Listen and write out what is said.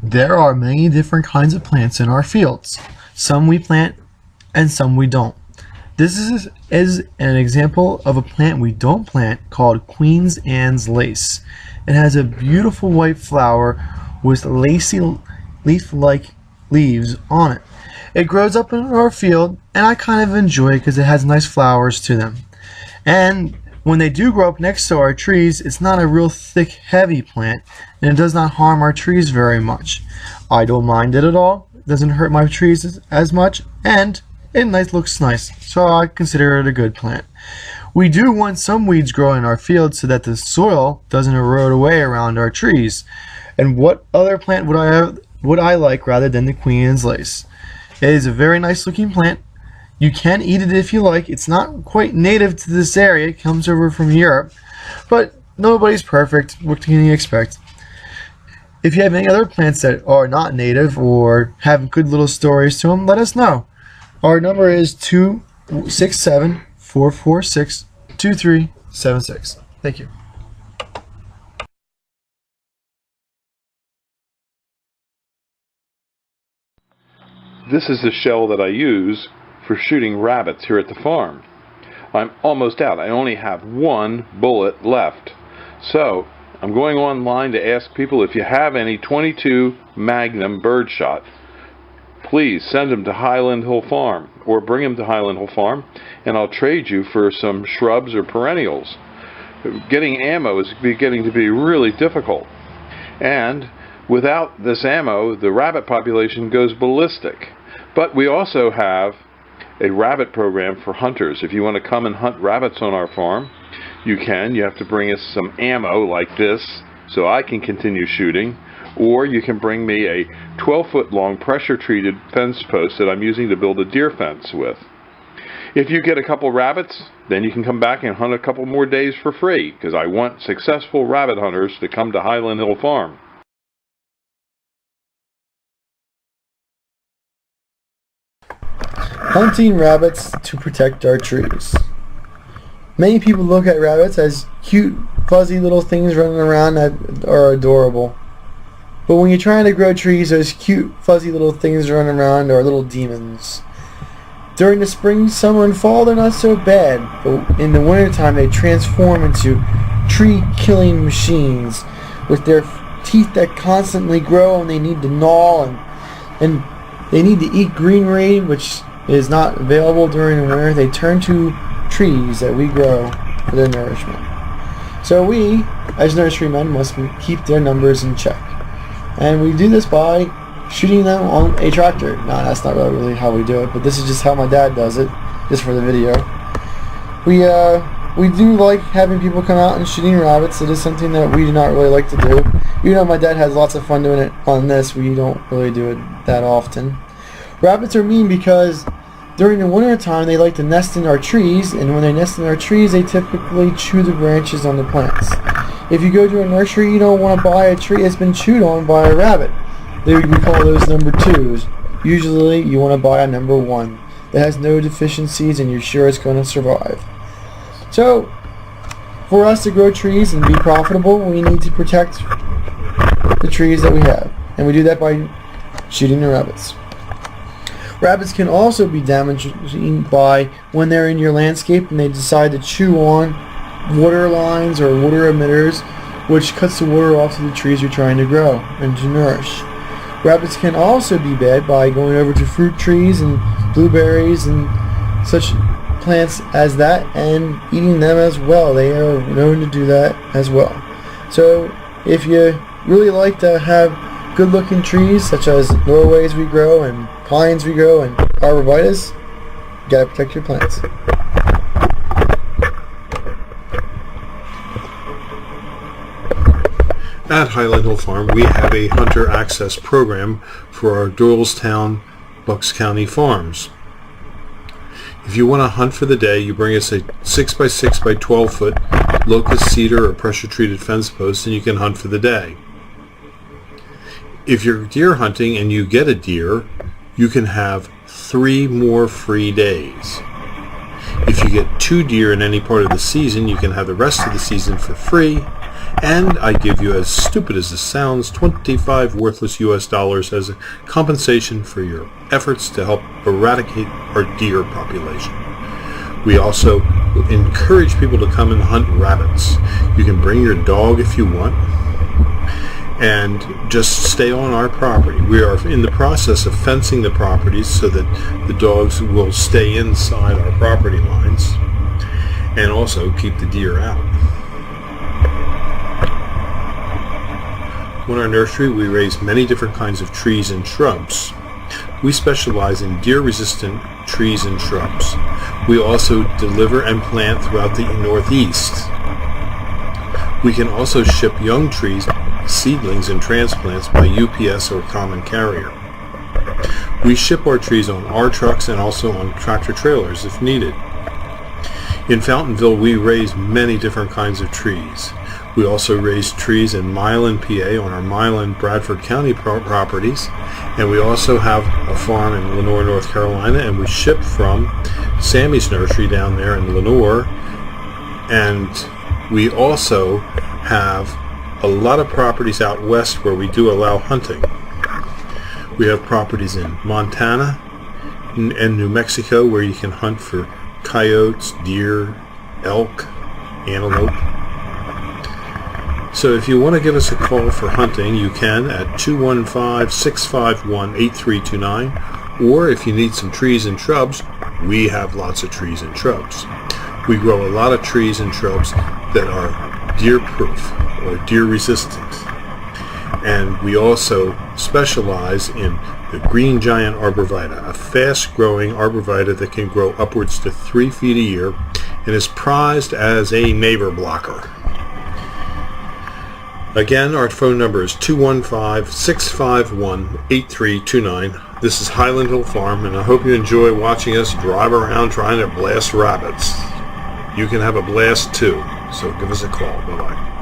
There are many different kinds of plants in our fields. Some we plant and some we don't. This is an example of a plant we don't plant called Queen Anne's lace. It has a beautiful white flower with lacy leaf-like leaves on it. It grows up in our field and I kind of enjoy it because it has nice flowers to them. And when they do grow up next to our trees, it's not a real thick, heavy plant, and it does not harm our trees very much. I don't mind it at all. It doesn't hurt my trees as much, and it looks nice, so I consider it a good plant. We do want some weeds growing in our field so that the soil doesn't erode away around our trees. And what other plant would I like rather than the Queen Anne's lace? It is a very nice looking plant. You can eat it if you like. It's not quite native to this area. It comes over from Europe. But nobody's perfect. What can you expect? If you have any other plants that are not native or have good little stories to them, let us know. Our number is 267-446-2376. Thank you. This is the shell that I use for shooting rabbits here at the farm. I'm almost out. I only have one bullet left. So I'm going online to ask people if you have any .22 Magnum birdshot. Please send them to Highland Hill Farm or bring them to Highland Hill Farm and I'll trade you for some shrubs or perennials. Getting ammo is getting to be really difficult. And without this ammo, the rabbit population goes ballistic. But we also have a rabbit program for hunters. If you want to come and hunt rabbits on our farm, you can. You have to bring us some ammo like this so I can continue shooting. Or you can bring me a 12-foot long pressure-treated fence post that I'm using to build a deer fence with. If you get a couple rabbits, then you can come back and hunt a couple more days for free, because I want successful rabbit hunters to come to Highland Hill Farm. Hunting rabbits to protect our trees. Many people look at rabbits as cute, fuzzy little things running around that are adorable. But when you're trying to grow trees, those cute, fuzzy little things running around are little demons. During the spring, summer, and fall, they're not so bad. But in the wintertime, they transform into tree-killing machines with their teeth that constantly grow, and they need to gnaw, and they need to eat greenery, which is not available during the winter. They turn to trees that we grow for their nourishment. So we, as nurserymen, must keep their numbers in check. And we do this by shooting them on a tractor. No, that's not really how we do it, but this is just how my dad does it, just for the video. We do like having people come out and shooting rabbits. It is something that we do not really like to do. Even though my dad has lots of fun doing it on this, we don't really do it that often. Rabbits are mean because during the winter time they like to nest in our trees, and when they nest in our trees they typically chew the branches on the plants. If you go to a nursery, you don't want to buy a tree that's been chewed on by a rabbit. We call those number 2s. Usually you want to buy a number 1 that has no deficiencies and you're sure it's going to survive. So for us to grow trees and be profitable, we need to protect the trees that we have, and we do that by shooting the rabbits. Rabbits can also be damaging by when they're in your landscape and they decide to chew on water lines or water emitters, which cuts the water off to the trees you're trying to grow and to nourish. Rabbits can also be bad by going over to fruit trees and blueberries and such plants as that and eating them as well. They are known to do that as well. So if you really like to have good looking trees such as Norways we grow and pines we grow and arborvitae, you gotta protect your plants. At Highland Hill Farm, we have a hunter access program for our Doylestown, Bucks County farms. If you want to hunt for the day, you bring us a 6x6 by 12 foot locust cedar or pressure treated fence post and you can hunt for the day. If you're deer hunting and you get a deer, you can have 3 more free days. If you get 2 deer in any part of the season, you can have the rest of the season for free. And I give you, as stupid as this sounds, 25 worthless US dollars as a compensation for your efforts to help eradicate our deer population. We also encourage people to come and hunt rabbits. You can bring your dog if you want, and just stay on our property. We are in the process of fencing the properties so that the dogs will stay inside our property lines and also keep the deer out. In our nursery, we raise many different kinds of trees and shrubs. We specialize in deer-resistant trees and shrubs. We also deliver and plant throughout the Northeast. We can also ship young trees, seedlings, and transplants by UPS or common carrier. We ship our trees on our trucks and also on tractor trailers if needed. In Fountainville, we raise many different kinds of trees. We also raise trees in Milan, PA on our Milan, Bradford County properties, and we also have a farm in Lenoir, North Carolina, and we ship from Sammy's Nursery down there in Lenoir, and we also have a lot of properties out west where we do allow hunting. We have properties in Montana and New Mexico where you can hunt for coyotes, deer, elk, antelope. So if you want to give us a call for hunting, you can at 215-651-8329, or if you need some trees and shrubs, we have lots of trees and shrubs. We grow a lot of trees and shrubs that are deer-proof or deer-resistant. And we also specialize in the green giant arborvitae, a fast-growing arborvitae that can grow upwards to 3 feet a year and is prized as a neighbor blocker. Again, our phone number is 215-651-8329. This is Highland Hill Farm, and I hope you enjoy watching us drive around trying to blast rabbits. You can have a blast too, so give us a call. Bye-bye.